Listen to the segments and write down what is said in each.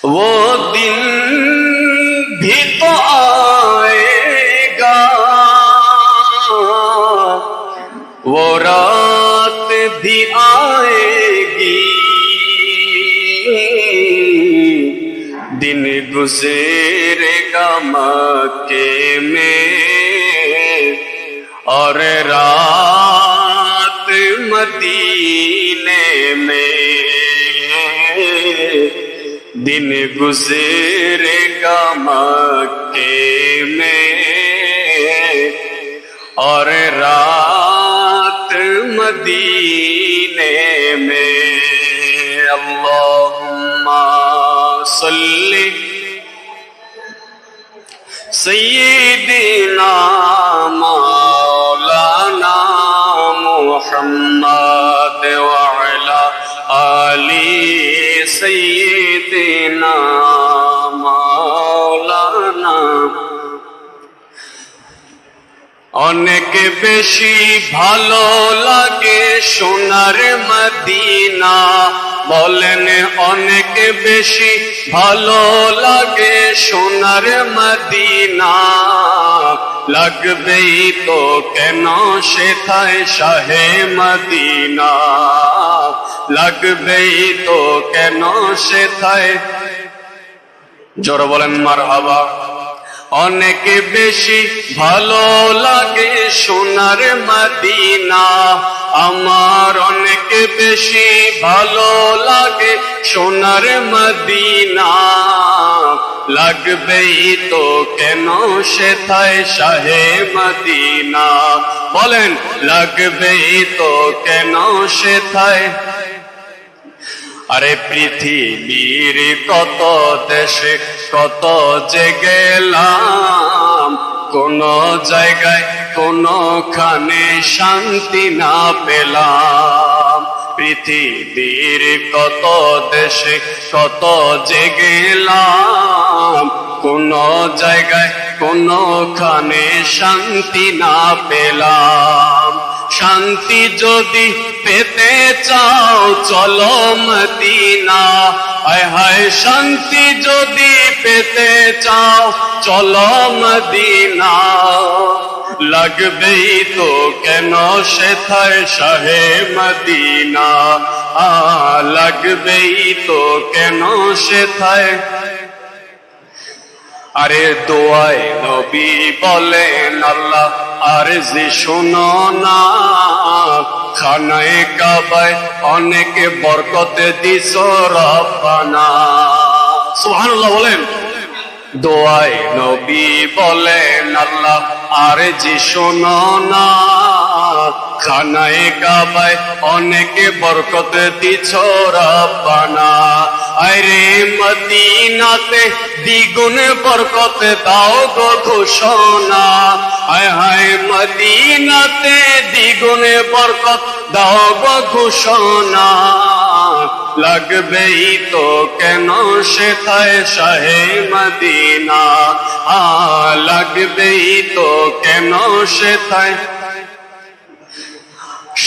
वो दिन भी तो आएगा, वो रात भी आएगी, दिन गुज़रेगा मक्के में और रात मदीने में, दिन गुज़रेगा मक्के में और रात मदीने में। अल्लाहुम्मा सल्ली सय्यिदिना मौलाना मुहम्मद व अला आली सय्यिदिना मौलाना। অনেক বেশি ভালো লাগে সোনার মদিনা, বলেন অনেক বেশি ভালো লাগে সোনার মদিনা, লাগবেই তো কেন সেথায় শাহে মদিনা, লাগবেই তো কেন সেথায়। জোরে বলেন মারহাবা। অনেক বেশি ভালো লাগে সোনার মদিনা, আমার অনেক বেশি ভালো লাগে সোনার মদিনা, লাগবেই তো কেন সেথায় শাহে মদিনা, বলেন লাগবেই তো কেন সেথায়। আরে পৃথিবীর কত দেশে কত যে গেলাম, কোন জায়গায় কোনখানে শান্তি না পেলাম। পৃথিবীর কত দেশে কত যে গেলাম, কোন জায়গায় কোনখানে শান্তি না পেলাম। শান্তি যদি পেতে চাও চলো মদিনা, হায় হায় শান্তি যদি পেতে চাও চলো মদিনা, লাগবেই তো কেন সেথায় শাহে মদিনা, লাগবেই তো কেন সেথায়। আরে দোয়ায় নবী বলেন আল্লাহ আরজি শোনো না, খানায়ে কাবায় অনেক বরকত দিছো রব্বানা। সুবহানাল্লাহ বলেন। দোয়ায় নবী বলেন আল্লাহ আরজি শোনো না, খানায়ে কাবায় অনেক বরকত দিছো রব্বানা। আরে মদিনাতে দ্বিগুণ বরকত দাও গো ঘোষণা, হায় হায় মদিনাতে দ্বিগুণ বরকত দাও গো ঘোষণা, লাগবেই তো কেন সেথায় শাহে মদিনা, লাগবেই তো কেন সেথায়।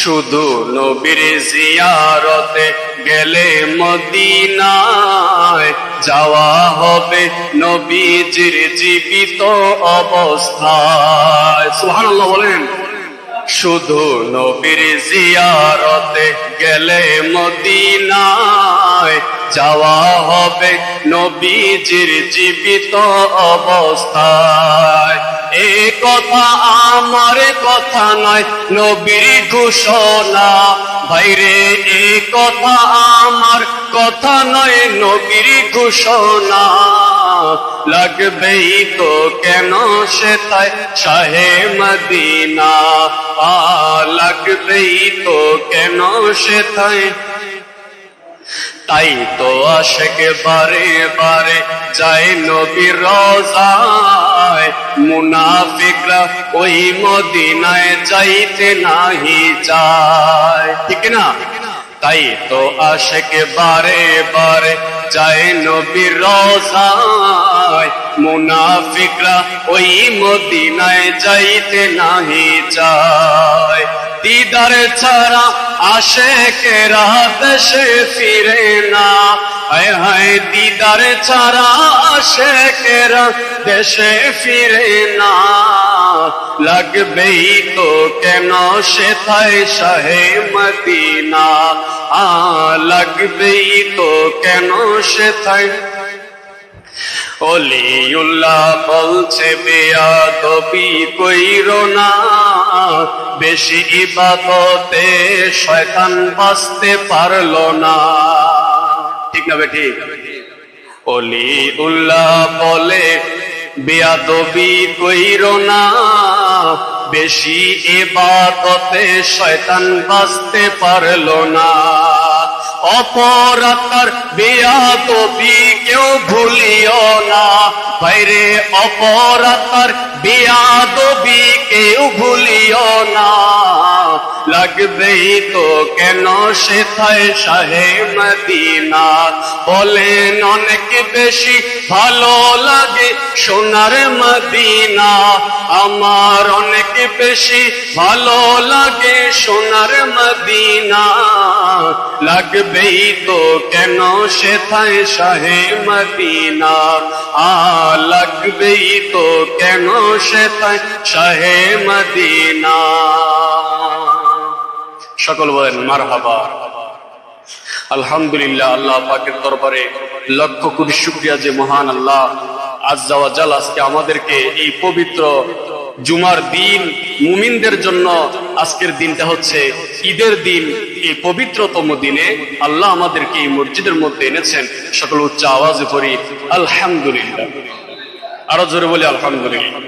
শুধু নবীর জিয়ারতে গেলে মদিনায় যাওয়া হবে নবীজির জীবিত অবস্থায়। সুবহানাল্লাহ বলেন। শুধু নবীর জিয়ারতে গেলে মদিনায় যাওয়া হবে নবীজির জীবিত অবস্থায়। এ কথা আমার কথা নয় নবীর ঘোষণা, ভাইরে এ কথা আমার কথা নয় নবীর ঘোষণা, লাগবেই তো কেন সেথায় শাহে মদিনা, লাগবেই তো কেন সেথায়। তাই তো আশিক বারে বারে যায় নবীর রওজায়, মুনাফিকরা ওই মদিনায় যাইতে নাহি যায়, ঠিক না? তাই তো আশিক বারে বারে যায় নবীর রওজায়, মুনাফিকরা ওই মদিনায় যাইতে নাহি যায়। দিদার ছাড়া আশেকেরা দেশে ফিরে না, হায় হায় দিদার ছাড়া আশেকেরা দেশে ফিরে না। লাগবেই তো কেন সেথায় শাহে মদিনা, লাগবেই তো কেন সেথায়। ওলিউল্লাহ বলছে বেয়াদবি কইরো না, বেশি ইবাদতে শয়তান বাঁচতে পারলো না। ঠিক না বেঠিক? ওলিউল্লাহ বলে বেয়াদবি কইরো না, বেশি ইবাদতে শয়তান বাঁচতে পারলো না। অপরাধ বেয়াদবি কেউ ভুলিও না, বাইরে অপরাধ বেয়াদবি কেউ ভুলিও না। লাগবেই তো কেন সেথায় শাহে মদিনা, বলেন অনেক বেশি ভালো লাগে সোনার মদিনা, আমার অনেক বেশি ভালো লাগে সোনার মদিনা। লাগবেই তো কেন সেথায় শাহে মদিনা, লাগবেই তো কেন সেথায় শাহে মদিনা। সকল বলেন মারহাবা। আলহামদুলিল্লাহ, আল্লাহ পাকের দরবারে লক্ষ কোটি শুকরিয়া যে মহান আল্লাহ আজ্জা ওয়া জাল আজকে আমাদেরকে এই পবিত্র জুমার দিন, মুমিনদের জন্য আজকের দিনটা হচ্ছে ঈদের দিন, এই পবিত্রতম দিনে আল্লাহ আমাদেরকে এই মসজিদের মধ্যে এনেছেন। সকল উচ্চ আওয়াজে পড়ি আলহামদুলিল্লাহ, আরো জোরে বলি আলহামদুলিল্লাহ।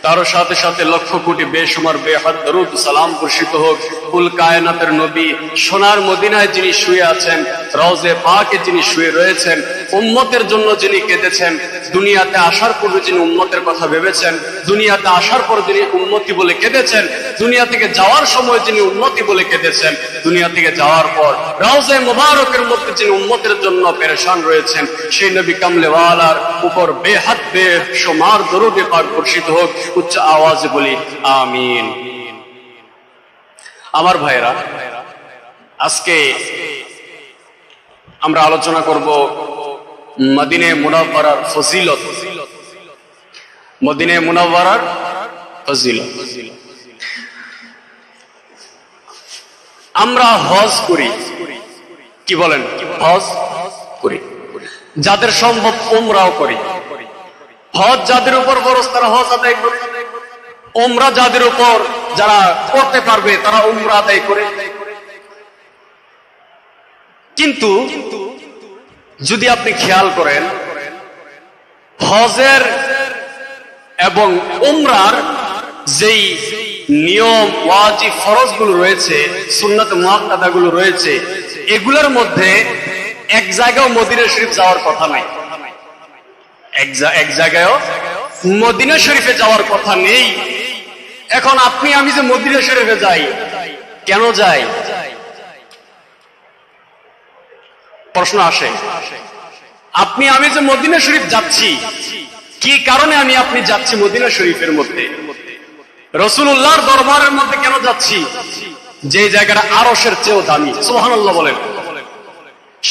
তার সাথে সাথে লক্ষ কোটি বেশুমার বেহাদ দরুদ সালাম বর্ষিত হোক কুল কায়নাতের নবী সোনার মদিনায় যিনি শুয়ে আছেন, রওজে পাকে যিনি শুয়ে রয়েছেন, উম্মতের জন্য যিনি কেঁদেছেন, দুনিয়াতে আসার পূর্বে যিনি উম্মতের কথা ভেবেছেন, দুনিয়াতে আসার পর যিনি উম্মতি বলে কেঁদেছেন, দুনিয়া থেকে যাওয়ার সময় যিনি উম্মতি বলে কেঁদেছেন, দুনিয়া থেকে যাওয়ার পর রওজে মুবারকের মধ্যে যিনি উম্মতের জন্য পেরেশান রয়েছেন, সেই নবী কামলেওয়ালার উপর বেহাদ বেশুমার দরুদ পাক বর্ষিত হোক। উচ্চ আওয়াজে বলি আমিন। আমার ভাইরা, আজকে আমরা আলোচনা করব মদিনে মুনাওয়ারার ফজিলত। মদিনে মুনাওয়ারার ফজিলত। আমরা হজ করি, কি বলেন? হজ করি। যাদের সম্ভব উমরাও করি। হজ যাদের উপর ফরজ তারা হজ আদায় করে, উমরা যাদের উপর যারা করতে পারবে তারা উমরা আদায় করে। কিন্তু যদি আপনি খেয়াল করেন, হজের এবং উমরার যেই নিয়ম ওয়াজিব ফরজগুলো রয়েছে, সুন্নাত মুআক্কাদাগুলো রয়েছে, এগুলোর মধ্যে এক জায়গাও মদিনা শরীফ যাওয়ার কথা নাই। এক জায়গায়ও মদিনা শরীফে যাওয়ার কথা নেই। এখন আপনি আমি যে মদিনা শরীফে যাই, কেন যাই? প্রশ্ন আসে। আপনি আমি যে মদিনা শরীফ যাচ্ছি, কি কারণে আমি আপনি যাচ্ছি মদিনা শরীফের মধ্যে? রাসূলুল্লাহর দরবারের মধ্যে কেন যাচ্ছি? যে জায়গাটা আরশের চেয়েও দামি, সুবহানাল্লাহ বলেন,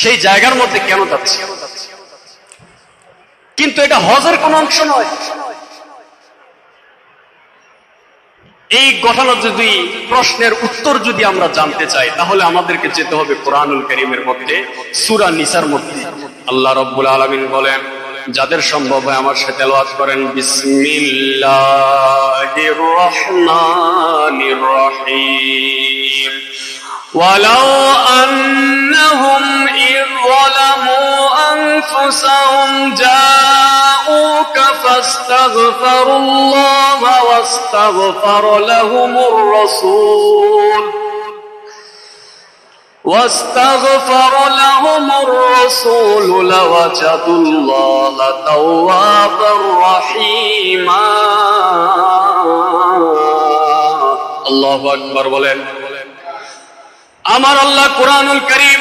সেই জায়গার মধ্যে কেন যাচ্ছি? কিন্তু এটা হজের কোন অংশ নয়। এই ঘটনার যদি প্রশ্নের উত্তর যদি আমরা জানতে চাই, তাহলে আমাদেরকে যেতে হবে কোরআনুল কারীমের মধ্যে, সূরা নিসার মধ্যে। আল্লাহ রাব্বুল আলামিন বলেন, যাদের সম্ভব হয় আমার সাথে তেলাওয়াত করেন, বিসমিল্লাহির রহমানির রহিম। ওয়ালাউ আন্নাহুম ইয যালামু আনফুসাহুম জাউকা ফাস্তাগফিরুল্লাহা ওয়াস্তাগফার লাহুমুর রাসূল لوجدوا الله توابا رحيما। আল্লাহু আকবার বলেন। আমার আল্লাহ কুরআনুল কারীম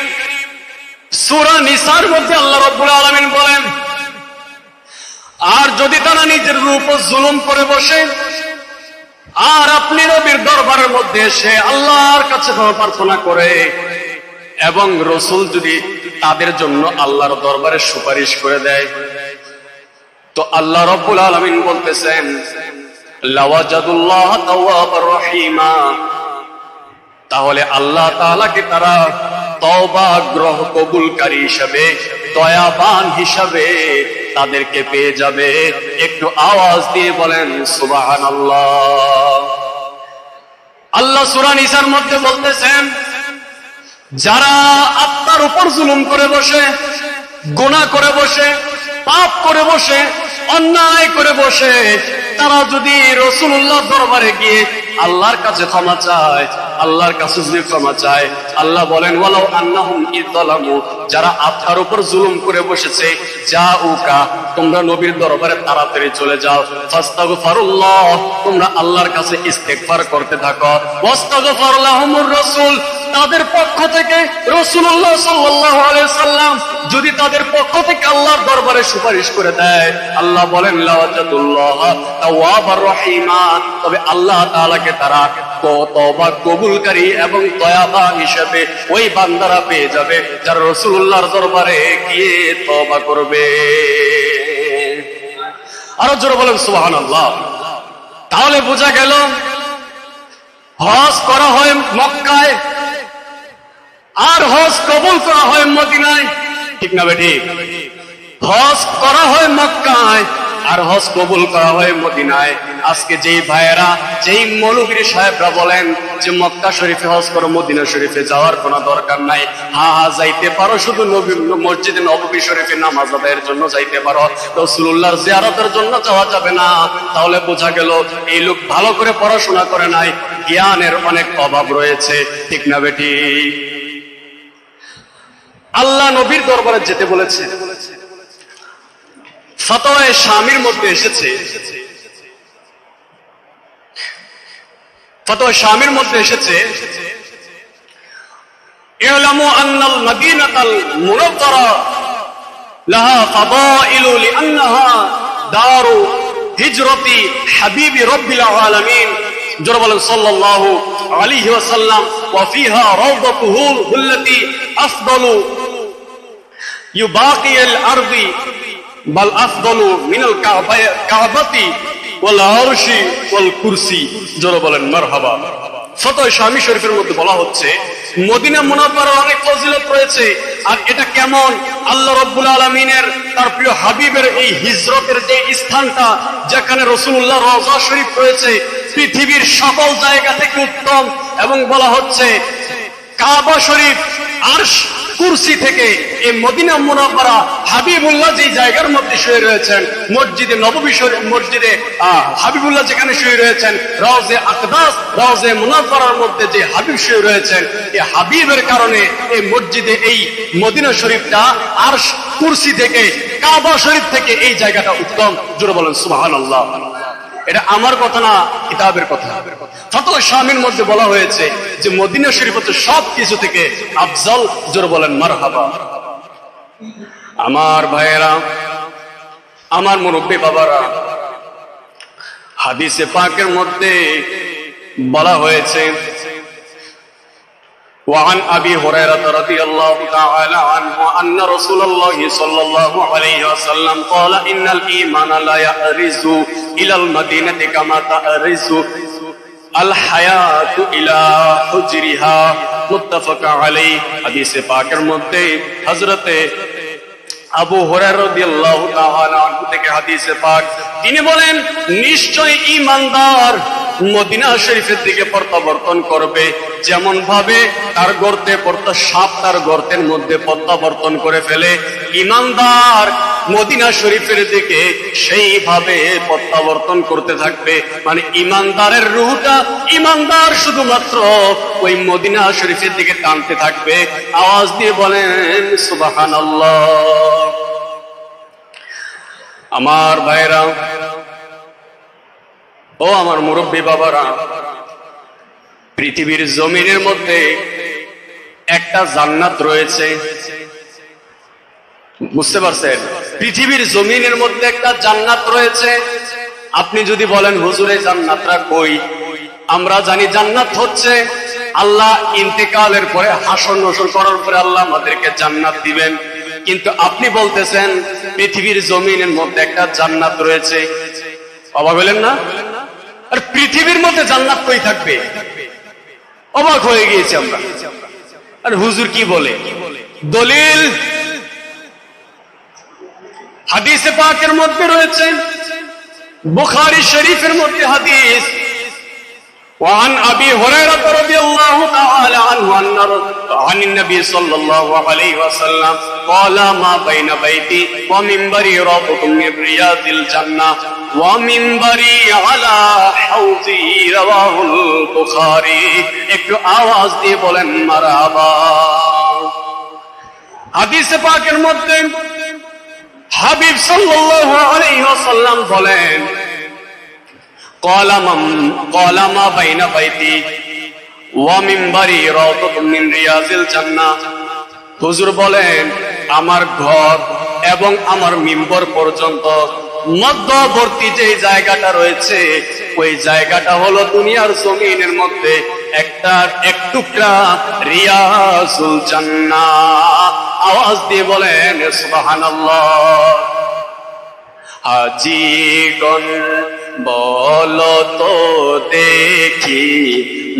সূরা নিসার মধ্যে আল্লাহ রাব্বুল আলামিন বলেন, আর যদি তারা নিজের উপর জুলুম করে বসে, আর আপনি নবীর দরবারের মধ্যে এসে আল্লাহর কাছে ক্ষমা প্রার্থনা করে এবং রসুল যদি তাদের জন্য আল্লাহর দরবারে সুপারিশ করে দেয়, তো আল্লাহ রাব্বুল আলামিন বলতেছেন লাওয়াজাদুল্লাহ তাওয়াবার রহিমা, তাহলে আল্লাহ তাআলাকে তারা তওবা গ্রহ কবুলকারী হিসাবে, দয়াবান হিসাবে তাদেরকে পেয়ে যাবে। একটু আওয়াজ দিয়ে বলেন সুবহানাল্লাহ। আল্লাহ সূরা নিসার মধ্যে বলতেছেন, যারা আত্মার উপর জুলুম করে বসে, গুনাহ করে বসে, পাপ করে বসে, অন্যায় করে বসে, তারা যদি রাসূলুল্লাহ দরবারে গিয়ে আল্লাহর কাছে ক্ষমা চায়, আল্লাহর কাছে যদি ক্ষমা চায়, আল্লাহ বলেন ওয়ালাউ আন্নাহুম ইযলামু, যারা আত্মার উপর জুলুম করে বসেছে, জাউকা, তোমরা নবীর দরবারে তাড়াতাড়ি চলে যাও, ফাস্তাগফিরুল্লাহ, তোমরা আল্লাহর কাছে ইস্তেগফার করতে থাকো, ওয়াস্তাগফার লাহুমুর রাসূল, তাদের পক্ষ থেকে রাসূলুল্লাহ সাল্লাল্লাহু আলাইহি সাল্লাম যদি তাদের পক্ষ থেকে আল্লাহর দরবারে সুপারিশ করে দেয়, আল্লাহ বলেন লাওয়াজাদুল্লাহ তাওয়াবার রহিমা, তবে আল্লাহ তাআলাকে তারা তওবা কবুলকারী এবং দয়াবান হিসেবে ওই বান্দারা পেয়ে যাবে যারা রাসূলুল্লাহর দরবারে গিয়ে তওবা করবে। আরো জোরে বলেন সুবহানাল্লাহ। তাহলে বোঝা গেল হজ করা হয় মক্কায় আর হজ কবুল করা হয় মদিনায়, ঠিক না বেঠিক? হজ করা হয় মক্কায় আর হজ কবুল করা হয় মদিনায়। আজকে যেই ভাইয়েরা, যেই মৌলবী সাহেবরা বলেন যে মক্কা শরীফে হজ করো, মদিনা শরীফে যাওয়ার কোনো দরকার নাই, হ্যাঁ যাইতে পারো, শুধু মসজিদে নববী শরীফে নামাজ আদায়ের জন্য যাইতে পারো, রাসূলুল্লাহর জিয়ারতের জন্য যাওয়া যাবে না। তাহলে বোঝা গেল এই লোক ভালো করে পড়াশোনা করে নাই, জ্ঞানের অনেক অভাব রয়েছে, ঠিক না বেঠিক? আল্লাহ নবীর দরবারে যেতে বলেছে। ফতোয়ায়ে শামির মধ্যে এসেছে, ফতোয়া শামির মধ্যে এসেছে ইলামু আন্নাল মদিনাতাল মুনাওয়ারা লাহা ফাদাইলু লিআন্নাহা দারু হিজরতি হাবিবি রাব্বিল আলামিন, যারা বলেন সাল্লাল্লাহু আলাইহি ওয়াসাল্লাম, ওয়া ফিহা রাওদাতুহু আল্লাতী আফদালু ইউবাকিল আরদি বাল আফদালু মিনাল কাবাতি ওয়াল আরশি ওয়াল কুরসি, যারা বলেন মারহাবা। ফতোয়া শামি শরীফের মধ্যে বলা হচ্ছে মদিনা মুনাওয়ারার অনেক ফজিলত রয়েছে। আর এটা কেমন? আল্লাহ রাব্বুল আলামিনের তার প্রিয় হাবিবের এই হিজরতের যে স্থানটা, যেখানে রাসূলুল্লাহ রওজা শরীফ রয়েছে, পৃথিবীর সকল জায়গা থেকে উত্তম। এবং বলা হচ্ছে কাবা শরীফ, আরশ, কুরসি থেকে এই মদিনা মুনাওয়ারা হাবিবুল্লাহ যে জায়গার মধ্যে শুয়ে রয়েছেন, মসজিদে নববী শরীফ, মসজিদে হাবিবুল্লাহ যেখানে শুয়ে রয়েছেন, রওজে আকদাস, রওজে মুনাওয়ারার মধ্যে যে হাবিব শুয়ে রয়েছেন, এই হাবিবের কারণে এই মসজিদে, এই মদিনা শরীফটা আরশ, কুরসি থেকে, কাবা শরীফ থেকে এই জায়গাটা উত্তম। জোরে বলেন সুবহানাল্লাহ। এটা আমার কথা না, কিতাবের কথা। ফতোয়া শামির মধ্যে বলা হয়েছে যে মদিনা শরীফ হচ্ছে সব কিছু থেকে আফজল। জোরে বলেন মারহাবা। আমার ভাইয়েরা, আমার মুরব্বী বাবারা, হাদিসে পাকের মধ্যে বলা হয়েছে وعن أبي هريرة رضي الله تعالى عنه أن رسول الله صلى الله عليه وسلم قال إن الإيمان لا يأرز إلى المدينة كما تأرز الحياة إلى حجرها متفق عليه। حديث পাকের মধ্যে হযরত আবু হুরায়রা রাদিয়াল্লাহু তাআলা আনহু থেকে হাদিসে পাক, তিনি বলেন নিশ্চয় ঈমানদার মদিনা শরীফের দিকে প্রত্যাবর্তন করবে যেমন ভাবে তার গর্তে সাপ তার গর্তের মধ্যে প্রত্যাবর্তন করে ফেলে, ঈমানদার মদিনা শরীফের দিকে সেইভাবে প্রত্যাবর্তন করতে থাকবে। মানে ঈমানদারের রূহটা, ঈমানদার শুধুমাত্র ওই মদিনা শরীফের দিকে টানতে থাকবে। আওয়াজ দিয়ে বলেন সুবহানাল্লাহ। আমার ভাইরা, ও আমার মুরব্বী বাবারা, পৃথিবীর জমিনের মধ্যে একটা জান্নাত রয়েছে, বুঝতে পারছেন? পৃথিবীর জমিনের মধ্যে একটা জান্নাত রয়েছে। আপনি যদি বলেন হুজুর এই জান্নাতটা কই, আমরা জানি জান্নাত হচ্ছে আল্লাহ ইন্তেকালের পরে হাসর নসর করার পরে আল্লাহ আমাদেরকে জান্নাত দিবেন, কিন্তু আপনি বলতেছেন পৃথিবীর জমিনের মধ্যে একটা জান্নাত রয়েছে। অবাক হলেন না? আর পৃথিবীর মধ্যে জান্নাত কই থাকবে? অবাক হয়ে গিয়েছি আমরা। আর হুজুর কি বলে? দলিল হাদিসে পাকের মধ্যে রয়েছে, বুখারী শরীফের মধ্যে হাদিস, وعن أبي هريرة رضي الله تعالى عنه عن النبي صلى الله عليه وسلم قال ما بين بيتي ومنبري روضة من رياض الجنة ومنبري على حوضي رواه البخاري। একটু আওয়াজ দিয়ে বলেন মারহাবা। হাদিসে পাকের মধ্যে হাবিব সাল্লাল্লাহু আলাইহি ওয়াসাল্লাম বলেন, قال ما بين بيتي ومنبري روضة من رياض الجنة। হুজুর বলেন আমার ঘর এবং আমার মিম্বর পর্যন্ত মধ্যবর্তী যে জায়গাটা রয়েছে ওই জায়গাটা হলো দুনিয়ার জমিনের মধ্যে এক টুকরা রিয়াজুল জান্নাহ। আওয়াজ দিয়ে বলেন সুবহানাল্লাহ। হাজিগণ বলো তো দেখি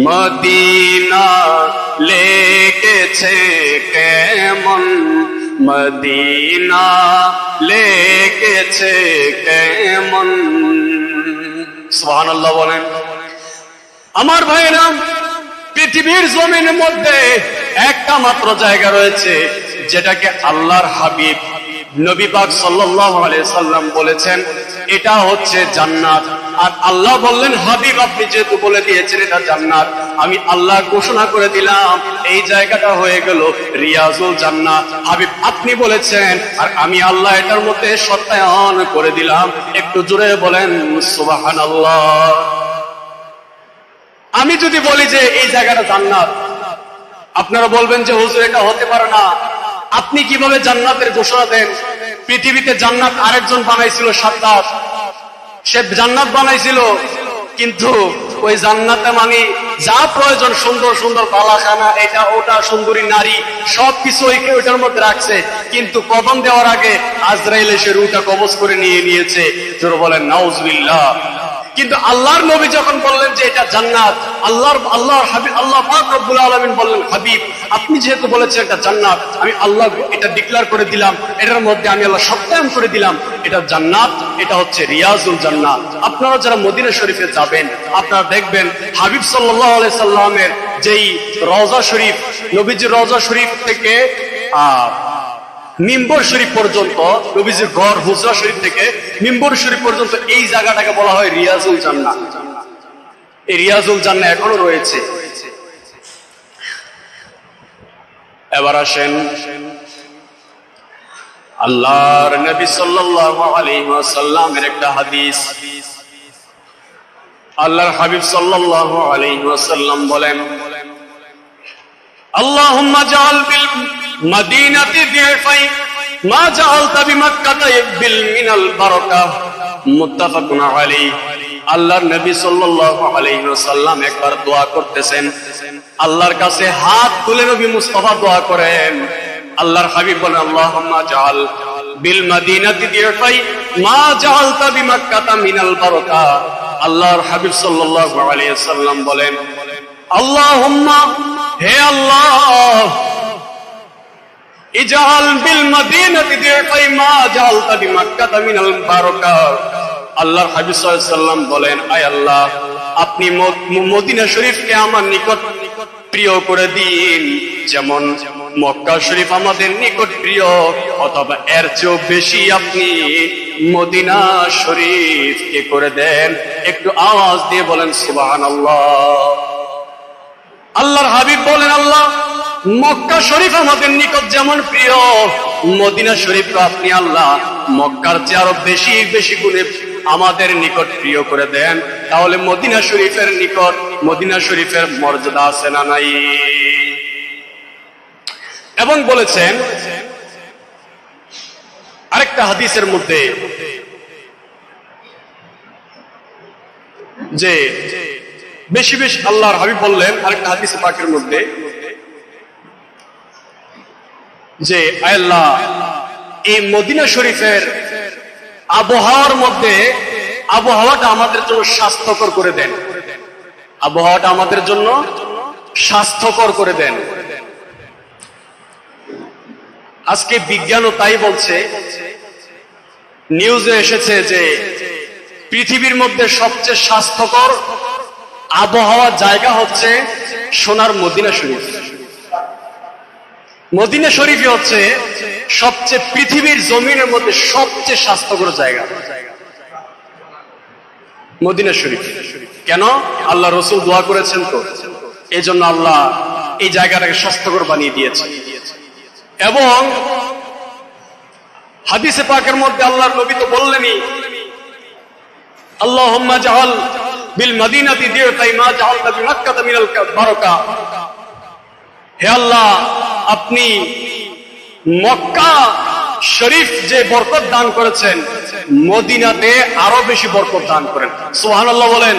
মদিনা লেগেছে কেমন, মদিনা লেগেছে কেমন। সুবহানাল্লাহ বলেন। আমার ভাইরা, পৃথিবীর জমিনের মধ্যে একটা মাত্র জায়গা রয়েছে যেটাকে আল্লাহর হাবিব নবী পাক সাল্লাল্লাহু আলাইহি সাল্লাম বলেছেন এটা হচ্ছে জান্নাত। আর আল্লাহ বললেন হাবিব আপনি যেহেতু বলে দিয়েছেন এটা জান্নাত, আমি আল্লাহ ঘোষণা করে দিলাম এই জায়গাটা হয়ে গেল রিয়াজুল জান্নাত। হাবিব আপনি বলেছেন আর আমি আল্লাহ এটার মধ্যে সত্যায়ন করে দিলাম। একটু জোরে বলেন সুবহানাল্লাহ। আমি যদি বলি যে এই জায়গাটা জান্নাত, আপনারা বলবেন যে হুজুর এটা হতে পারে না। আপনি কিভাবে জান্নাতের ঘোষণা দেন? পৃথিবীতে জান্নাত আরেকজন বানাইছিল, সাদ্দাত। সে জান্নাত বানাইছিল, কিন্তু ওই জান্নাতে মানে যা প্রয়োজন সুন্দর সুন্দর বালাখানা, এটা ওটা, সুন্দরী নারী সবকিছু ওইটার মধ্যে রাখছে, কিন্তু কদম দেওয়ার আগে আজরাইল এসে রূহটা কবজ করে নিয়ে নিয়েছে। জোরে বলেন নাউজুবিল্লাহ। কিন্তু আল্লাহর নবী যখন বললেন যে এটা জান্নাত, আল্লাহর হাবিব আল্লাহ পাক রব্বুল আলামিন বললেন হাবিব আপনি যেহেতু বলেছেন এটা জান্নাত, আমি আল্লাহ এটা ডিক্লেয়ার করে দিলাম, এটার মধ্যে আমি আল্লাহ সত্যায়ন করে দিলাম এটা জান্নাত, এটা হচ্ছে রিয়াজুল জান্নাহ। আপনারা যারা মদিনা শরীফে যাবেন আপনারা দেখবেন হাবিব সাল্লাল্লাহু আলাইহি সাল্লামের যেই রওজা শরীফ, নবীজির রওজা শরীফ থেকে মিম্বর শরীফ পর্যন্ত, নবীজির ঘর হুজরা শরীফ থেকে মিম্বর শরীফ পর্যন্ত এই জায়গাটাকে বলা হয় রিয়াজুল জান্নাহ। এই রিয়াজুল জান্নাহ এখনো রয়েছে। এবার আসেন আল্লাহর নবী সাল্লাল্লাহু আলাইহি ওয়াসাল্লামের একটা হাদিস। আল্লাহর হাবিব সাল্লাল্লাহু আলাইহি ওয়াসাল্লাম বলেন আল্লাহুম্মা জাআল বিল মদিনাতি দিফাই মা জাআলতা বিমাক্কাতা বিল মিনাল বারাকাহ। মুত্তাফাকুন আলাইহি। আল্লাহর নবী সাল্লাল্লাহু আলাইহি ওয়াসাল্লাম একবার দোয়া করতেছেন, আল্লাহর কাছে হাত তুলে নবী মুস্তাফা দোয়া করেন। আল্লাহর হাবিব বলেন আল্লাহুম্মা জাআল বিল মদিনাতি দিফাই মা জাআলতা বিমাক্কাতা মিনাল বারাকাহ। আল্লাহর হাবিব সাল্লাল্লাহু আলাইহি ওয়াসাল্লাম বলেন আল্লাহুম্মা, হে আল্লাহ, ইজআল বিল মদিনাতি দিফাই মা জাআলতা বিমাক্কাতা মিনাল বারাকাহ। আল্লাহর হাবিব সাল্লাল্লাহু আলাইহি ওয়াসাল্লাম বলেন আয় আল্লাহ আপনি মদিনা শরীফকে আমার নিকট প্রিয় করে দিন, যেমন মক্কা শরীফ আমাদের নিকট প্রিয়, অথবা এর চেয়েও বেশি আপনি মদিনা শরীফকে করে দেন। একটু আওয়াজ দিয়ে বলেন সুবহানাল্লাহ। আল্লাহর হাবিব বলেন আল্লাহ মক্কা শরীফ আমাদের নিকট যেমন প্রিয়, মদিনা শরীফকে আপনি আল্লাহ মক্কার চেয়ে আরো বেশি বেশি গুণে আমাদের নিকট প্রিয় করে দেন। তাহলে মদিনা শরীফের নিকট মদিনা শরীফের মর্যাদা আছে না নাই? এবং বলেছেন আরেকটা হাদিসের মধ্যে যে বেশি বেশি আল্লাহর হাবিব বললেন আরেকটা হাদিস পাকের মধ্যে যে আল্লাহ এই মদিনা শরীফের আবহাওয়ার মধ্যে আবহাওয়াটা আমাদের জন্য স্বাস্থ্যকর করে দেন, আবহাওয়াটা আমাদের জন্য স্বাস্থ্যকর করে দেন। আজকে বিজ্ঞানও তাই বলছে, নিউজে এসেছে যে পৃথিবীর মধ্যে সবচেয়ে স্বাস্থ্যকর আবহাওয়ার জায়গা হচ্ছে সোনার মদিনা শরীফ। মদিনা শরীফই হচ্ছে সবচেয়ে পৃথিবীর জমিনের মধ্যে সবচেয়ে স্বাস্থ্যকর জায়গা মদিনা শরীফ। কেন? আল্লাহ রসুল দোয়া করেছেন তো, এই জন্য আল্লাহ এই জায়গাটাকে স্বাস্থ্যকর বানিয়ে দিয়েছে। এবং হাদিসে পাকের মধ্যে আল্লাহর নবী তো বললেনই, আল্লাহুম্মা জাআল বিল মদিনাতি দিরতাই মা জাআলতা বিমাক্কাতা মিনাল বারাকা। হে আল্লাহ, আপনি মক্কা শরীফ যে বরকত দান করেছেন, মদিনাতে আরো বেশি বরকত দান করেন। সুবহানাল্লাহ বলেন,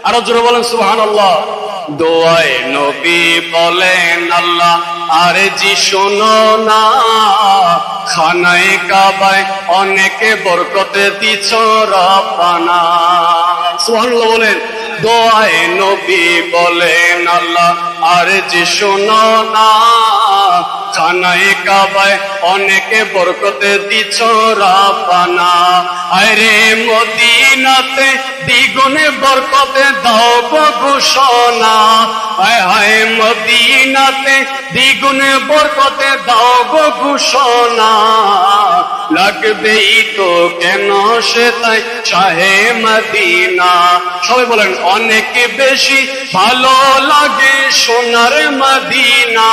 আরো জোরে বলেন সুবহানাল্লাহ। দোয়ায় নবী বলেন, আল্লাহ আরজি শোনো না, খানায়ে কাবায় অনেকে বরকত দিছ রব্বানা। সুবহানাল্লাহ বলেন। দোয়ায় নবী বলেন, আল্লাহ আরজি শোনো না, খানায়ে কাবায় অনেকে বরকত দিছ রব্বানা। আরে মদিনাতে দ্বিগুণে বরকতে দাও গো ঘোষণা। হায় হায় মদিনাতে দ্বিগুণে বরকতে দাও গো ঘোষণা। লাগবেই তো কেন সে তাই শাহে মদিনা। সবাই বলেন, অনেক বেশি ভালো লাগে সোনার মদিনা।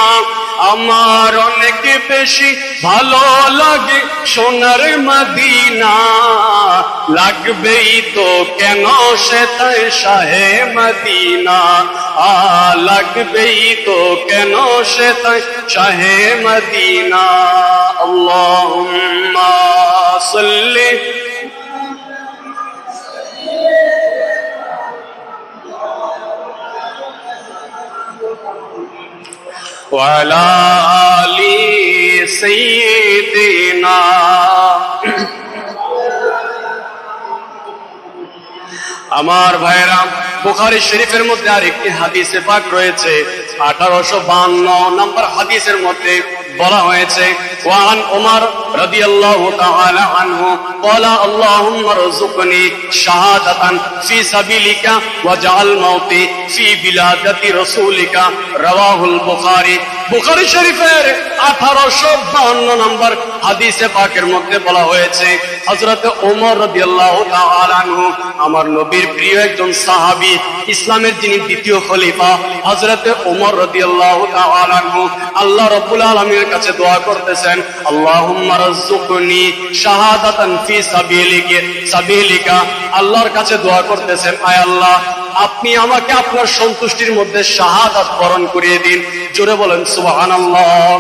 আমার অনেক বেশি ভালো লাগে সোনার মদিনা। লাগবেই তো কেন সে তাই শাহে মদিনা। লাগবেই তো কেন সে তাই শাহে মদিনা। আল্লাহুম্মা সাল্লি ওয়ালা আলি সাইয়্যিদিনা। আমার ভাইরা, বুখারী শরীফের মধ্যে আরেকটি হাদিসে পাক রয়েছে, 1852 নম্বর হাদিসের মধ্যে বলা হয়েছে, ওয়ান ওমর রাদিয়াল্লাহু তাআলা আনহু ক্বালা আল্লাহুম্মা রযুকনি শাহাদাতান ফি সাবিলিকা ওয়াজআল মাউতি ফি বিলাদাতি রাসূলিকা। রাওয়াহুল বুখারী। বুখারী শরীফের 1852 নম্বর হাদিসে পাকের মধ্যে বলা হয়েছে, হযরত ওমর রাদিয়াল্লাহু তাআলা আনহু, আমার নবীর প্রিয় একজন সাহাবী, ইসলামের যিনি দ্বিতীয় খলিফা, হযরত ওমর রাদিয়াল্লাহু তাআলা আনহু আল্লাহ রাব্বুল আলামিনের কাছে দোয়া করতেছেন, আল্লাহুম্মা রযুকনি শাহাদাতান ফি সাবিলিকা। আল্লাহর কাছে দোয়া করতেছেন, আয় আল্লাহ, আপনি আমাকে আপনার সন্তুষ্টির মধ্যে শাহাদাত বরণ করিয়ে দিন। জোরে বলেন সুবহানাল্লাহ।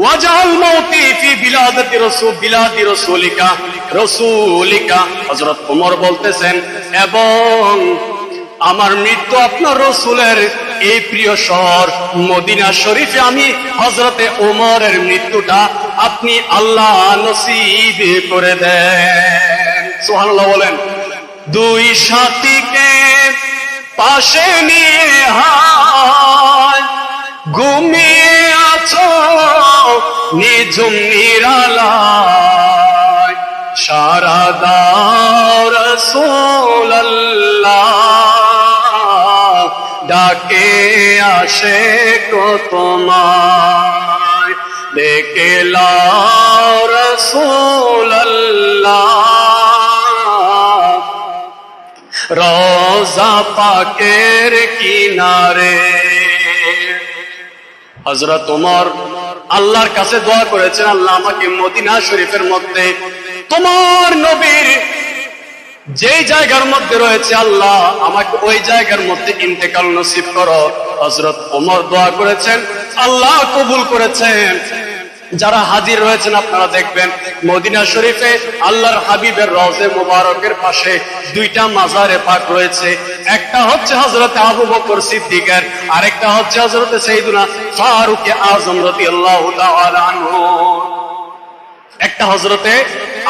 ওয়াজআল মাউতি ফি বিলাদাতি বিলাদি রাসূলিকা। হযরত ওমর বলতেছেন, এবং আমার মৃত্যু আপনার রাসূলের এই প্রিয় শহর মদিনা শরীফে আমি হযরতে ওমরের মৃত্যুটা আপনি আল্লাহ নসিব করে দেন। সুবহানাল্লাহ বলেন। দুই সাথীকে পাশে নিয়ে হায় ঘুমিয়ে আছো নিঝুম নিরালায়, সারা দাও রাসূলুল্লাহ, ডাকে আসে কো তোমায়, ডেকে লাও রাসূলুল্লাহ, রওজা পাকের কিনারে। হযরত ওমর আল্লাহর কাছে দোয়া করেছেন, আল্লাহ আমাকে মদিনা শরীফের মধ্যে তোমার নবীর যেই জায়গার মধ্যে রয়েছে, আল্লাহ আমাকে ওই জায়গার মধ্যে ইন্তেকাল নসিব করো। হযরত ওমর দোয়া করেছেন, আল্লাহ কবুল করেছেন। যারা হাজির রয়েছেন আপনারা দেখবেন মদিনা শরীফে আল্লাহর হাবিবের রওজে মুবারকের পাশে দুইটা মাজারে পাক রয়েছে। একটা হচ্ছে হযরত আবু বকর সিদ্দিকের, আরেকটা হচ্ছে হযরত সাইয়্যিদুনা ফারুক আযম রাদিয়াল্লাহু তাআলা আনহু। একটা হযরতে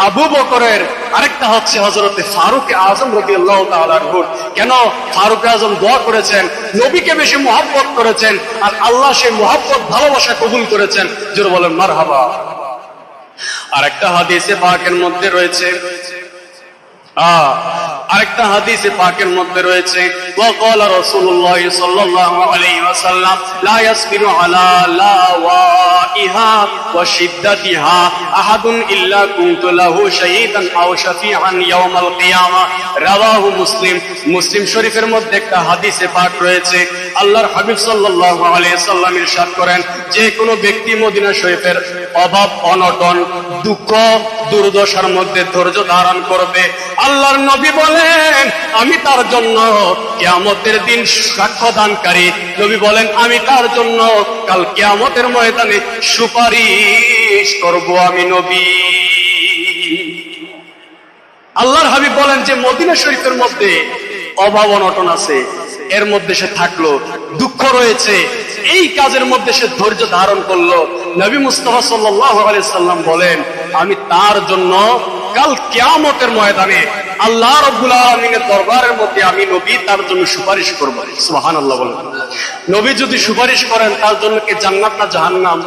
আবু বকরের, আরেকটা হচ্ছে হযরতে ফারুক আযম রাদিয়াল্লাহু তাআলা আনহু। কেন? ফারুক আযম দোয়া করেছেন, নবীকে বেশি মহব্বত করেছেন, আর আল্লাহ সেই মহব্বত ভালোবাসা কবুল করেছেন। জোরে বলেন মারহাবা। আরেকটা হাদিসে পাকের মধ্যে রয়েছে, আরেকটা হাদিসে পাকের মধ্যে রয়েছে ওয়াকালা রাসূলুল্লাহ সাল্লাল্লাহু আলাইহি ওয়াসাল্লাম লা ইয়াসবিরু আলা লাওয়াইহা ওয়া শিদ্দাতিহা আহাদুন ইল্লা কুনতু লাহু শাহীদান আও শাফিআন ইয়াউমাল কিয়ামা। রাওয়াহু মুসলিম। মুসলিম শরীফের মধ্যে একটা হাদিসে পাক রয়েছে, আল্লাহর হাবিব সাল্লাল্লাহু আলাইহি সাল্লাম ইরশাদ করেন, যে কোনো ব্যক্তি মদিনা শরীফের অভাব অনটন দুঃখ দুর্দশার মধ্যে ধৈর্য ধারণ করবে, আল্লাহর নবী বলেন আমি তার জন্য কিয়ামতের দিন সাক্ষ্যদানকারী। নবী বলেন আমি তার জন্য কাল কিয়ামতের ময়দানে সুপারিশ করব আমি নবী। আল্লাহর হাবিব বলেন যে মদিনা শরীফের মধ্যে অভাব অনটন আছে, এর মধ্যে সে থাকলো, দুঃখ রয়েছে, এই কাজের মধ্যে সে ধৈর্য ধারণ করলো, নবী মুস্তাফা সাল্লাল্লাহু আলাইহি সাল্লাম বলেন আমি তার জন্য কাল কিয়ামতের ময়দানে আল্লাহ রাব্বুল আলামিনের দরবারের মধ্যে আমি নবী তার জন্য সুপারিশ করব। সুবহানাল্লাহ বলেন। নবী যদি সুপারিশ করেন তার জন্য কি জান্নাত না জাহান্নাম?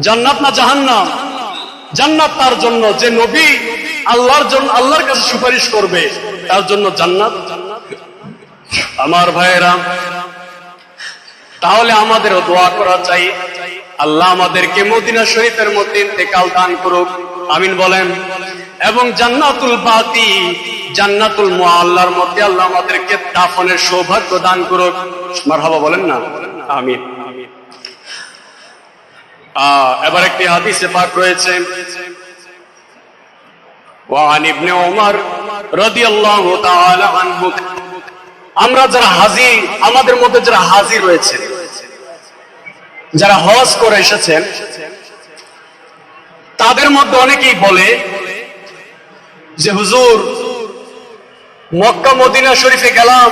জান্নাত না জাহান্নাম? জান্নাত তার জন্য। যে নবী আল্লাহর জন্য আল্লাহর কাছে সুপারিশ করবে তার জন্য জান্নাত। আমার ভাইয়েরা, তাহলে আমাদেরও দোয়া করা চাই, আল্লাহ আমাদেরকে মদিনা শরীফের মধ্যে ইন্তেকাল দান করুক, আমিন বলেন। এবং জান্নাতুল বাকি, জান্নাতুল মুআল্লার মধ্যে আল্লাহ আমাদেরকে দাফনের সৌভাগ্য দান করুক, মারহাবা বলেন না, আমিন। এবার একটি হাদিসে পাক রয়েছে, ওয়ান ইবনে ওমর রাদিয়াল্লাহু তাআলা আনহু। আমরা যারা হাজী, আমাদের মধ্যে যারা হাজী রয়েছে, যারা হজ করে এসেছেন, তাদের মধ্যে অনেকেই বলে যে হুজুর মক্কা মদিনা শরীফে গেলাম,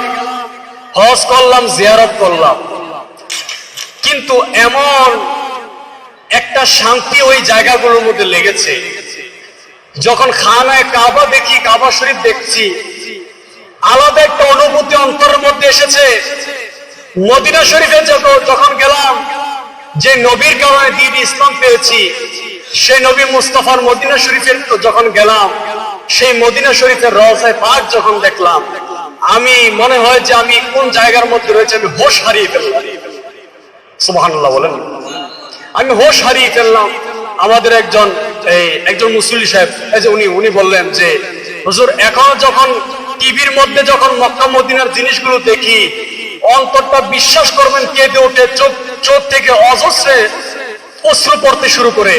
হজ করলাম, জিয়ারত করলাম, কিন্তু এমন একটা শান্তি ওই জায়গাগুলোর মধ্যে লেগেছে, যখন খানায় কাবা দেখি, কাবা শরীফ দেখছি, আলাদা একটা অনুভূতি অন্তরের মধ্যে এসেছে। মদিনা শরীফে যখন গেলাম, যে নবীর কারণে দ্বীন ইসলাম পেয়েছি, সেই নবী মুস্তাফার মদিনা শরীফের যখন গেলাম, সেই মদিনা শরীফের রওজায়ে পাক যখন দেখলাম, আমি মনে হয় যে আমি কোন জায়গার মধ্যে রয়েছে, আমি হোশ হারিয়ে ফেললাম। সুবহানাল্লাহ বলেন। আমি হোশ হারিয়ে ফেললাম। আমাদের একজন মুসল্লি সাহেব, এই যে উনি বললেন যে হুজুর এখন যখন টিভির মধ্যে যখন মক্কা মদিনার জিনিসগুলো দেখি, অন্তরটা বিশ্বাস করবেন কেঁদে ওঠে, চোখ থেকে অজস্রে অশ্রু পড়তে শুরু করে।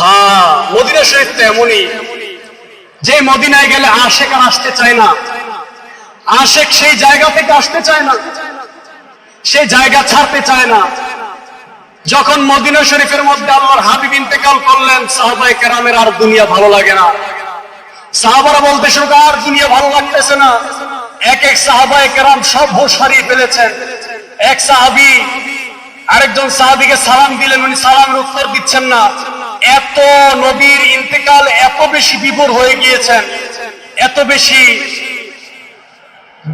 হ্যাঁ, মদিনা শরীফ তো এমনই, যে মদিনায় গেলে আশেক আর আসতে চায় না, আশেক সেই জায়গা থেকে আসতে চায় না, সেই জায়গা ছাড়তে চায় না। যখন মদিনা শরীফের মধ্যে আল্লাহর হাবিব ইন্তেকাল করলেন, সাহাবায়ে কেরামের আর দুনিয়া ভালো লাগে না। সাহাবারা বলতে শুরু করে আর দুনিয়া ভালো লাগতেছে না। এক এক সাহাবায়ে কেরাম সব হোশ হারিয়ে ফেলেছেন। এক সাহাবী আরেকজন সাহাবীকে সালাম দিলেন, উনি সালামের উত্তর দিচ্ছেন না। এত নবীর ইন্তেকাল, এত বেশি বিভোর হয়ে গিয়েছেন, এত বেশি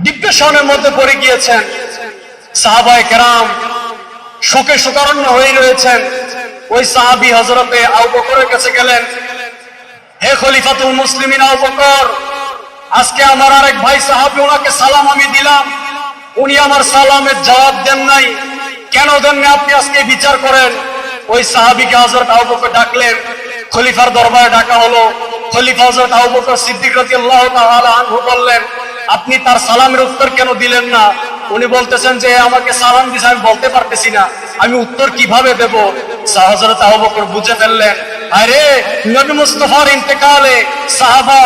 ডিপ্রেশনের মধ্যে পড়ে গিয়েছেন। সাহাবায়ে কেরাম শোকে শোকারণ্য হয়ে রয়েছেন। ওই সাহাবী হযরতে আবু বকরের কাছে গেলেন, হে খলিফাতুল মুসলিমিন আবু বকর, আজকে আমার আরেক ভাই সাহাবী, ওনাকে সালাম আমি দিলাম, উনি আমার সালামের জবাব দেন নাই, কেন দেন না? আপনি আজকে বিচার করেন। ওই সাহাবীকে হযরত আবু বকর ডাকলেন, খলিফার দরবারে ডাকা হলো। খলিফা হযরত আবু বকর সিদ্দিক রাদিয়াল্লাহু তাআলা আনহু বললেন, আপনি তার সালামের উত্তর কেন দিলেন না? উনি বলতেছেন যে আমাকে সালাম দিয়েছে, আমি বলতে পারতেছি না, আমি উত্তর কিভাবে দেব? হযরত আবু বকর বুঝে ফেললেন, আরে নবী মুস্তাফার ইন্তেকালে সাহাবা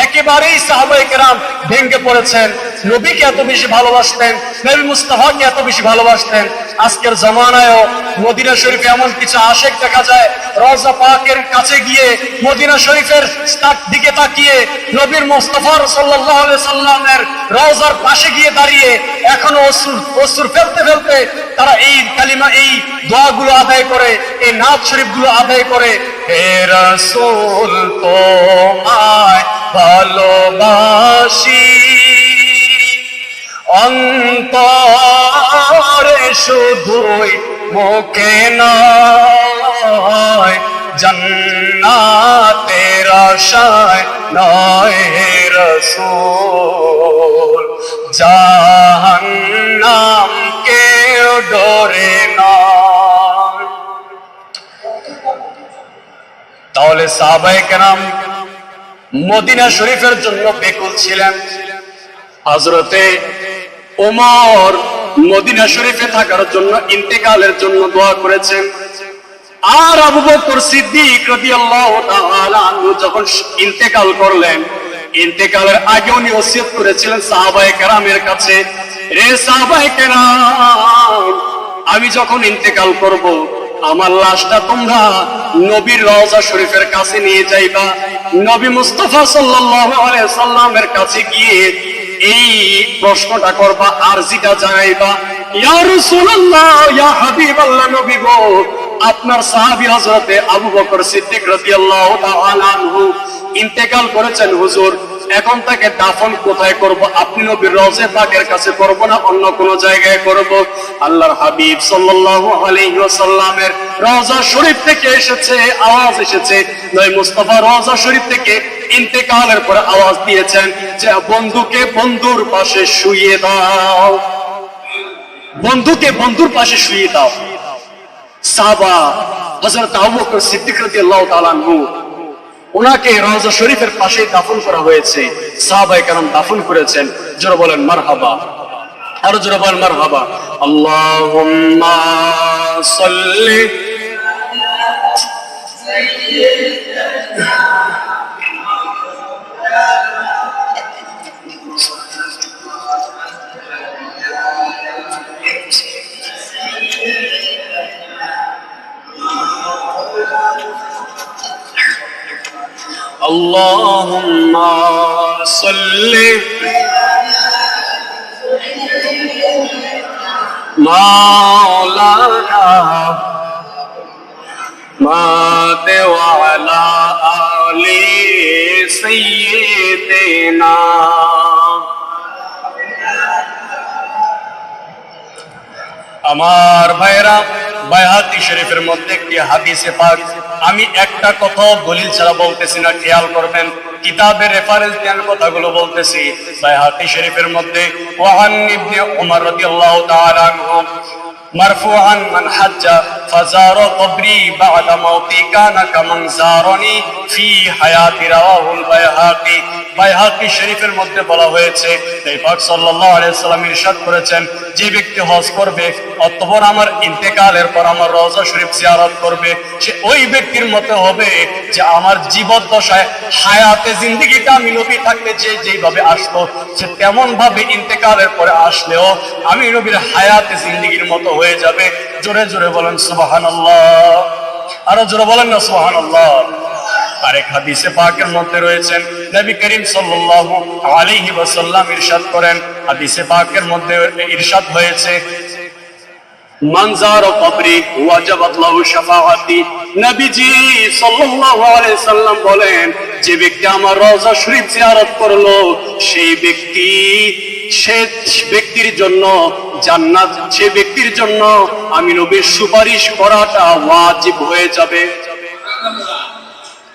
একেবারেই সাহাবায়ে কেরাম ভেঙে পড়েছেন। নবীকে এত বেশি ভালোবাসতেন, নবী মুস্তাফাকে এত বেশি ভালোবাসতেন। আজকের জামানায়ও মদিনা শরীফে এমন কিছু আশেক দেখা যায়, রওজা পাকের কাছে গিয়ে মদিনা শরীফের দিকে তাকিয়ে নবীর মুস্তাফা সাল্লাল্লাহু আলাইহি সাল্লামের রওজার পাশে গিয়ে দাঁড়িয়ে এখনো অশ্রু ফেলতে ফেলতে তারা এই কালিমা, এই দোয়াগুলো আদায় করে, এই নাত শরীফগুলো আদায় করে। হে রাসূল তোমায় ভালোবাসি, অন্তরে শুধুই মুখে নয়, জান্নাতের আশায় নয় হে রাসূল, জাহান্নাম কেউ ডরে না। তাহলে সাহাবায়ে কেরাম মদিনা শরীফের জন্য বেকুল ছিলেন। হযরতে ওমর মদিনা শরীফে থাকার জন্য, ইন্তেকালের জন্য দোয়া করেছেন। আর আবু বকর সিদ্দিক রাদিয়াল্লাহু তাআলা আনহু যখন ইন্তেকাল করলেন, ইন্তেকালের আগে উনি ওসিয়ত করেছিলেন সাহাবায়ে কেরামের কাছে, রে সাহাবায়ে কেরাম, আমি যখন ইন্তেকাল করব আমার লাশটা তোমরা নবীর রওজা শরীফের কাছে নিয়ে যাইবা, নবী মুস্তাফা সাল্লাল্লাহু আলাইহি সাল্লামের কাছে গিয়ে এই প্রশ্নটা করবা, আরজিটা জানাইবা, ইয়া রাসূলুল্লাহ, ইয়া হাবিবাল্লাহ, নবী গো, আপনার সাহাবী হযরতে আবু বকর সিদ্দিক রাদিয়াল্লাহু তাআলা আনহু ইন্তেকাল করেছেন হুজুর, এখন তাকে দাফন কোথায় করব? আপনি নবীর রওজা পাকের কাছে করব না অন্য কোন জায়গায় করব? আল্লাহর হাবিব সাল্লাল্লাহু আলাইহি ওয়াসাল্লামের রওজা শরীফ থেকে এসেছে, আওয়াজ এসেছে, নবী মুস্তাফা রওজা শরীফ থেকে ইন্তেকালের পরে আওয়াজ দিয়েছেন যে বন্ধুকে বন্ধুর পাশে শুইয়ে দাও, বন্ধুকে বন্ধুর পাশে শুইয়ে দাও। সাহাবা হযরত আবু বকর সিদ্দিক রাদিয়াল্লাহু তাআলা আনহু, ওনাকে রওজা শরীফের পাশে দাফন করা হয়েছে। সাহাবায়ে কেরাম দাফন করেছেন। জোরে বলেন মারহাবা, আরো জোরে বলেন মারহাবা। আল্লাহুম্মা সাল্লি আল্লাহুম্মা সাল্লি মাওলানা মাতে ওয়ালা আলি সাইয়্যিদিনা। আমার ভাইরা, বাইহাকি শরীফের মধ্যে একটি হাদিসে পাক, আমি একটা কথা দলিল ছাড়া বলতেছি না, খেয়াল করবেন, কিতাবের রেফারেন্স দিয়ে আমি কথাগুলো বলতেছি। বাইহাকি শরীফের মধ্যে ওয়ান ইবনে উমর রাদিয়াল্লাহু তাআলা আনহু মারফুআন মান হাজ্জা ফাজারা কবরি বা'দা মাউতি কানা কামান জারানি ফি হায়াতি, রাওয়াহুল বাইহাকি। বাইহাকি শরীফের মধ্যে বলা হয়েছে, নবী পাক সাল্লাল্লাহু আলাইহি ওয়াসাল্লাম ইরশাদ করেছেন, যে ব্যক্তি হজ করবে অতঃপর আমার ইন্তেকালের পর আমার রওজা শরীফ জিয়ারত করবে, সে ওই ব্যক্তির মতো হবে যে আমার জীবদ্দশায় হায়াতে জিন্দেগিটা আমি নবী থাকতে যেইভাবে আসতো, সে তেমন ভাবে ইন্তেকালের পরে আসলেও আমি নবীর হায়াতে জিন্দেগির মতো হয়ে যাবে। জোরে জোরে বলেন সুবহানাল্লাহ, আরো জোরে বলেন না সুবহানাল্লাহ। আরেক হাদিসে পাকের মধ্যে রয়েছেন, নবী করিম সাল্লাল্লাহু আলাইহি ওয়াসাল্লাম ইরশাদ করেন, হাদিসে পাকের মধ্যে ইরশাদ হয়েছে, মান যারা কবরি ওয়াজাবাত লাহু শাফাআতি। নবীজি সাল্লাল্লাহু আলাইহি সাল্লাম বলেন, যে ব্যক্তি আমার রওজা শরীফ জিয়ারত করলো সেই ব্যক্তির জন্য জান্নাত, সে ব্যক্তির জন্য আমি নবীর সুপারিশ করাটা ওয়াজিব হয়ে যাবে,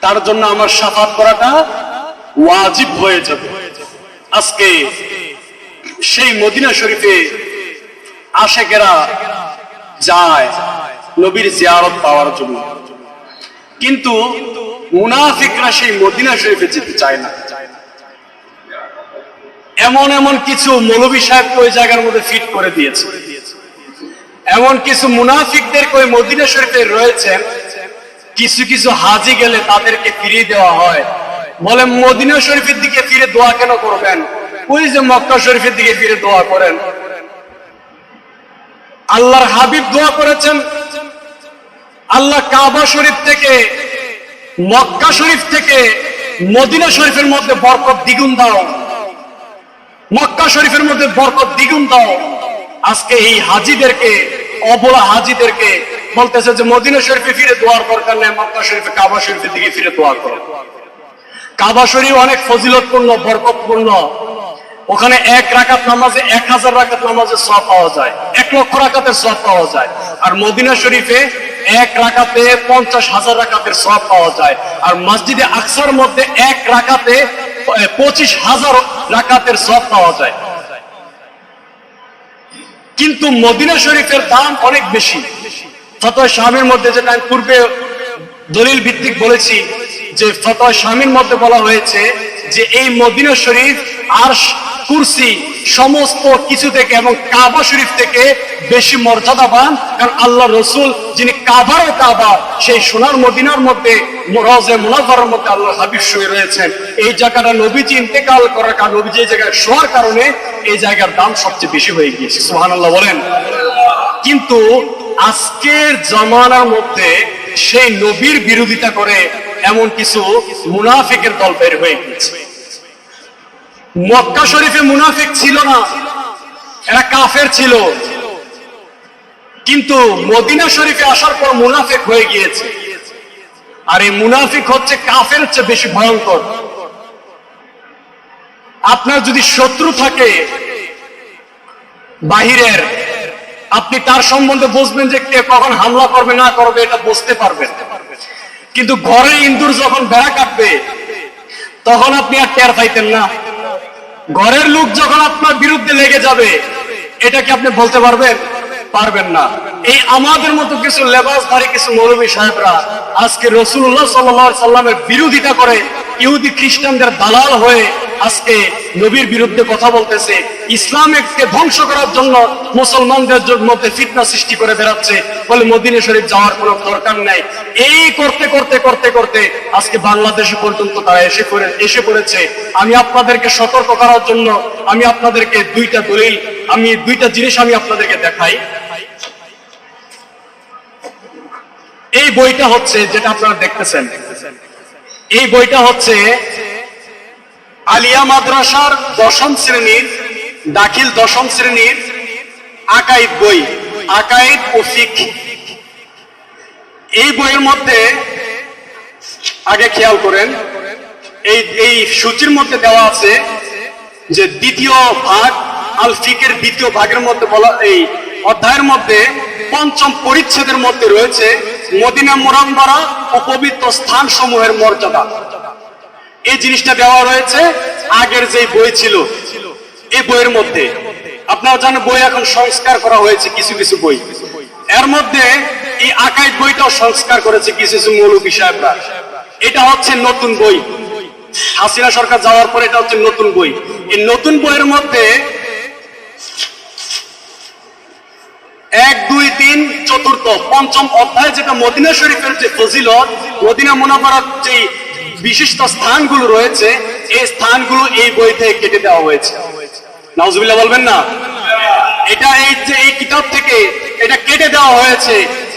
তার জন্য আমার শাফাত করাটা ওয়াজিব হয়ে যাবে। আজকে সেই মদিনা শরীফে আশেকেরা যায় নবীর জিয়ারত পাওয়ার জন্য, কিন্তু মুনাফিকরা সেই মদিনা শরীফে যেতে চায় না। এমন এমন কিছু মৌলভী সাহেবকে ওই জায়গার মধ্যে ফিট করে দিয়েছে, এমন কিছু মুনাফিকদেরকে ওই মদিনা শরীফে রয়েছেন। কিছু কিছু হাজি গেলে তাদেরকে ফিরিয়ে দেওয়া হয়, বলে মদিনা শরীফের দিকে ফিরে দোয়া কেন করবেন? ওই যে মক্কা শরীফের দিকে ফিরে দোয়া করেন। আল্লাহর হাবিব দোয়া করেছেন, আল্লাহ কাবা শরীফ থেকে, মক্কা শরীফ থেকে মদিনা শরীফের মধ্যে বরকত দ্বিগুণ দাও, মক্কা শরীফের মধ্যে বরকত দ্বিগুণ দাও। আজকে এই হাজিদেরকে, অবলা হাজিদেরকে বলতেছে যে মদিনা শরীফে ফিরে দোয়ার দরকার নেই, মক্কা শরীফে, কাবা শরীফের দিকে ফিরে দোয়া করো। কাবা শরীফ অনেক ফজিলতপূর্ণ, বরকতপূর্ণ। ওখানে 1 রাকাত নামাজে 1000 রাকাত নামাজের সওয়াব পাওয়া যায়, 1 লক্ষ রাকাতের সওয়াব পাওয়া যায়। আর মদিনা শরীফে 1 রাকাতে 50,000 রাকাতের সওয়াব পাওয়া যায়। আর মসজিদে আকসার মধ্যে 1 রাকাতে 25,000 রাকাতের সওয়াব পাওয়া যায়। কিন্তু মদিনা শরীফের দাম অনেক বেশি। ফতোয়া শামির মধ্যে, যেটা আমি পূর্বে দলিল ভিত্তিক বলেছি, যে ফতোয়া শামির মধ্যে বলা হয়েছে যে এই মদিনা শরীফ আরশ, কুরসি, সমস্ত কিছু থেকে এবং কাবা শরীফ থেকে বেশি মর্যাদাবান। কারণ আল্লাহ রসুল, যিনি কাবার কাবা, সেই সোনার মদিনার মধ্যে রওজা মুনাওয়ারার মধ্যে আল্লাহ হাবিব শুয়ে রয়েছেন। এই জায়গাটা নবীজি ইন্তেকাল করার কারণে, নবীজি এই জায়গায় শোয়ার কারণে এই জায়গার দাম সবচেয়ে বেশি হয়ে গিয়েছে। সুবহানাল্লাহ বলেন। কিন্তু আজকের জামানার মধ্যে সেই নবীর বিরোধিতা করে এমন কিছু মুনাফিকের দল বের হয়ে গিয়েছে। মক্কা শরীফে মুনাফিক ছিল না, এরা কাফের ছিল। কিন্তু মদিনা শরীফে আসার পর মুনাফিক হয়ে গিয়েছে। আর এই মুনাফিক হচ্ছে কাফের চেয়ে বেশি ভয়ঙ্কর। আপনার যদি শত্রু থাকে বাহিরের, আপনি তার সম্বন্ধে বুঝবেন যে কে কখন হামলা করবে না করবে, এটা বুঝতে পারবেন। কিন্তু ঘরে ইন্দুর যখন বেড়া কাটবে, তখন আপনি আর টের পাইতেন না। ঘরের লোক যখন আপনার বিরুদ্ধে লেগে যাবে, এটা কি আপনি বলতে পারবেন? পারবেন না। এই আমাদের মতো কিছু লেবাসধারী কিছু মৌলবী সাহেবরা আজকে রাসূলুল্লাহ সাল্লাল্লাহু আলাইহি সাল্লামের বিরোধিতা করে ইহুদি খ্রিস্টানদের দালাল হয়ে আজকে নবীর বিরুদ্ধে কথা বলতেছে, ইসলামকে ধ্বংস করার জন্য মুসলমানদের মধ্যে ফিতনা সৃষ্টি করে বেড়াচ্ছে, বলে মদিনা শরীফ যাওয়ার কোনো দরকার নাই। এই করতে করতে করতে করতে আজকে বাংলাদেশে পর্যন্ত তারা এসে পড়েছে। আমি আপনাদেরকে সতর্ক করার জন্য আমি আপনাদেরকে দুইটা জিনিস আমি আপনাদেরকে দেখাই। এই বইটা হচ্ছে, যেটা আপনারা দেখতেছেন, এই বইটা হচ্ছে আলিয়া মাদ্রাসার 10ম শ্রেণীর, দাখিল 10ম শ্রেণীর আকাইদ বই, আকাইদ ও ফিকহ। এই বইয়ের মধ্যে আগে খেয়াল করেন, এই সূচির মধ্যে দেওয়া আছে যে দ্বিতীয় ভাগ, আল ফিকের দ্বিতীয় ভাগের মধ্যে বলা, এই অধ্যায়ের মধ্যে 5ম পরিচ্ছেদের মধ্যে রয়েছে মদিনা মুনাওয়ারা ও পবিত্র স্থান সমূহের মর্যাদা। এই জিনিসটা দেওয়া রয়েছে আগের যে বই ছিল এই বইয়ের মধ্যে। আপনারা জানেন বই এখন সংস্কার করা হয়েছে, কিছু কিছু বই। এর মধ্যে এই আকাইদ বইটাও সংস্কার করেছে কিছু কিছু মৌলবী সাহেবরা। এটা হচ্ছে নতুন বই, হাসিনা সরকার যাওয়ার পরে এটা হচ্ছে নতুন বই। এই নতুন বইয়ের মধ্যে 1, 2, 3, 4, 5ম অধ্যায়, যেটা মদিনা শরীফের যে ফজিলত, মদিনা মুনাওয়ারার যে বিশিষ্ট স্থানগুলো রয়েছে, এই স্থানগুলো এই বই থেকে কেটে দেওয়া হয়েছে। নাউজুবিল্লাহ বলবেন না? এটা এই কিতাব থেকে এটা কেটে দেওয়া হয়েছে।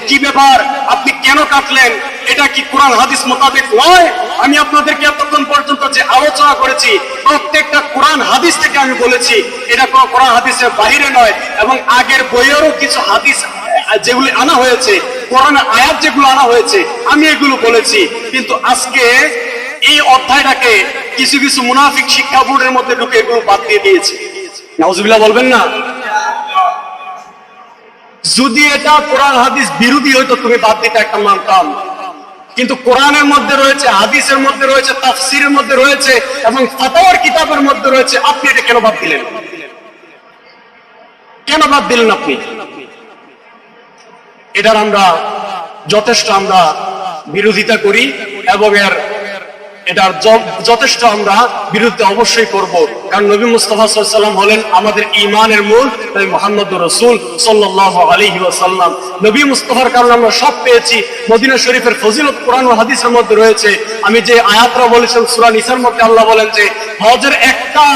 কি ব্যাপার, আপনি কেন কাটলেন? এটা কি কোরআন হাদিস মোতাবেক নয়? আমি আপনাদেরকে এতক্ষণ পর্যন্ত যে আলোচনা করেছি প্রত্যেকটা কোরআন হাদিস থেকে আমি বলেছি, এটা কোনো কোরআন হাদিসের বাহিরে নয়। এবং আগের বইয়েরও কিছু হাদিস যেগুলি আনা হয়েছে, কোরআন আয়াত যেগুলো আনা হয়েছে, আমি এগুলো বলেছি। কিন্তু আজকে এই অধ্যায়টাকে কিছু কিছু মুনাফিক শিক্ষা বোর্ডের মধ্যে ঢুকে এগুলো বাদ দিয়ে দিয়েছে। নাউজুবিল্লাহ বলবেন না? যদি এটা কোরআন হাদিস বিরোধী হইতো তুমি বাদ দিতে একটা মানতাম, কিন্তু কোরআনের মধ্যে রয়েছে, হাদিসের মধ্যে রয়েছে, তাফসীরের মধ্যে রয়েছে এবং ফাতাওয়ার কিতাবের মধ্যে রয়েছে, আপনি এটা কেন বাদ দিলেন? কেন বাদ দিলেন আপনি? এটার আমরা যথেষ্ট বিরোধিতা করি এবং এটার যথেষ্ট আমরা বিরুদ্ধে অবশ্যই করব। কারণ নবী মুস্তাফা সাল্লাল্লাহু আলাইহি ওয়াসাল্লাম হলেন আমাদের ঈমানের মূল, নবী মুহাম্মদুর রাসূল সাল্লাল্লাহু আলাইহি ওয়াসাল্লাম। নবী মুস্তাফার কারণে আমরা সব পেয়েছি। মদিনা শরীফের ফজিলত কোরআন ও হাদিসের মধ্যে রয়েছে। আমি যে আয়াতরা বলেছেন সূরা নিসার মধ্যে, আল্লাহ বলেন যে হজের একটা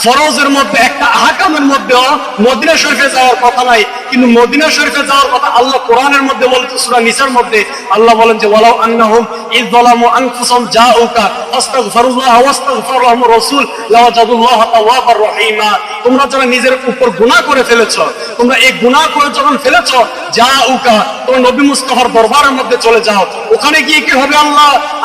ফরজের মধ্যে একটা আহকামের মধ্যেও মদিনা শরীফে যাওয়ার কথা নাই, কিন্তু মদিনা শরীফে যাওয়ার কথা আল্লাহ কোরআনের মধ্যে বলছে। সূরা নিসার মধ্যে আল্লাহ বলেন যে ওয়ালাউ আন্নাহুম ইয যালামু আনফুসাহুম জাউকা ফাস্তাগফিরুল্লাহ ওয়াস্তাগফার লাহুমুর রাসূল লাওয়াজাদুল্লাহ তাওয়াবার রহিমা। তোমরা যারা নিজের উপর গুনাহ করে ফেলেছো, তোমরা এই গুনাহ করে যখন ফেলেছো, জাউকা, তোমরা নবী মুস্তাফার দরবারের মধ্যে চলে যাও। ওখানে গিয়ে কি হবে?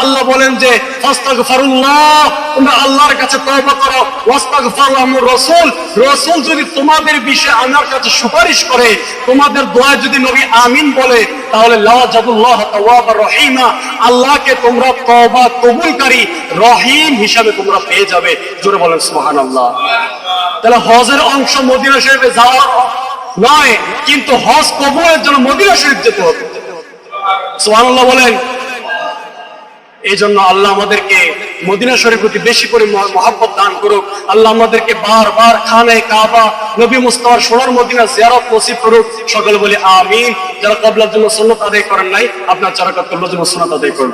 আল্লাহ বলেন যে ফাস্তাগফিরুল্লাহ, তোমরা আল্লাহর কাছে তওবা করো, ওয়াস্তাগফার লাহুমুর রাসূল, রাসূল যদি তোমাদের বিষয়ে আমার কাছে সুপারিশ করে, তোমাদের দোয়া যদি নবী আমিন বলে, তাহলে লাওয়াজাদুল্লাহ তাওয়াবার রহিমা, আল্লাহকে তোমরা তওবা কবুলকারী রহিম হিসাবে তোমরা পেয়ে যাবে। জোরে বলেন সুবহানাল্লাহ। তাহলে হজের অংশ মদিনা শরীফে যাওয়ার নয়, কিন্তু হজ কবুলের জন্য মদিনা শরীফ যেতে হবে। সুবহানাল্লাহ বলেন। এই জন্য আল্লাহ আমাদেরকে মদিনা শরীফের প্রতি বেশি করে মহব্বত দান করুক। আল্লাহ আমাদেরকে বারবার খানে কাবা, নবী মুস্তাফার সোনার মদিনা জিয়ারত নসিব করুক। সকলে বলি আমিন। যারা ক্বাবলার জন্য সুন্নাত আদায় করেন নাই, আপনার চারাকাত ক্বাবলার জন্য সুন্নাত আদায় করুন।